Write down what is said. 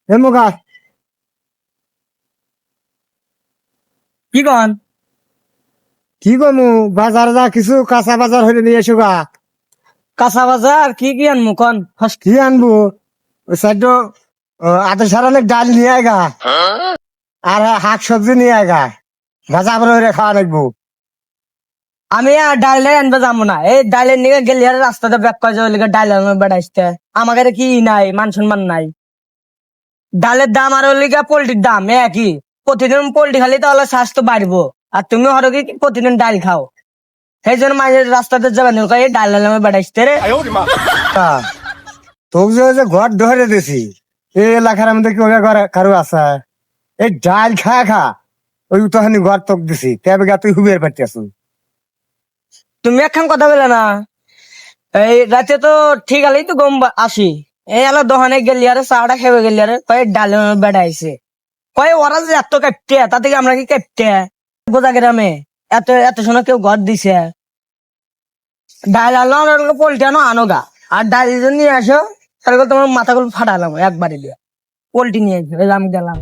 মুগা কি কন? কি করমু বাজার যা কিছু কাঁচা বাজার হইলে নিয়ে এসো গা। কাঁচা বাজার কি কি আনমু কন? কি আনবো ওই সাইড আধা সারালে ডাল নিয়ে আয়গা আর শাক সবজি নিয়ে আয়গা ভাজা করে খাওয়া লাগবো। আমি আর ডাইলে আনবে যাবো না, এই ডাইলের নিকে গেলি আর রাস্তাতে ব্যাক করে যাওয়ার লিগে ডাইল বেড়াইতে আমাদের কি নাই, মান সম্মান নাই। ডালের দাম আর ওর লিগে পোল্ট্রির দাম একই। প্রতিদিন পোল্ট্রি খালি তাহলে স্বাস্থ্য বাড়বো, আর তুমি হরো কি প্রতিদিন ডাল খাও। সেই জন্য মাঝে রাস্তাতে যাবেন ডাল বেড়াইতে রে। তোকে যে ঘর ধরে দিছি এই এলাকার মধ্যে কি কারো আছে? এই ডাল খা খা ওই তখনই ঘর তোক দিছি তবে গা তুই হুবের পারতি আসুন। তুমি একখান কথা বলে না, এই রাতে তো ঠিক আলেই তো গম আসি। এই আলো দোকানে গেলি আরে চাটা খেয়ে গেলি আরে কয়ে ডাল বেড়াইছে। কয়ে ওরা যে এত কাঁপতে তা থেকে আমরা কি কাঁপতে গোজা গ্রামে এত এত সময় কেউ ঘর দিছে। ডাল আনো পোল্ট্রি আনো আনোগা, আর ডাল নিয়ে আসো তাহলে তোমার মাথাগুলো ফাটালাম একবারে দিয়ে পোল্ট্রি নিয়ে এসো। আমি গেলাম।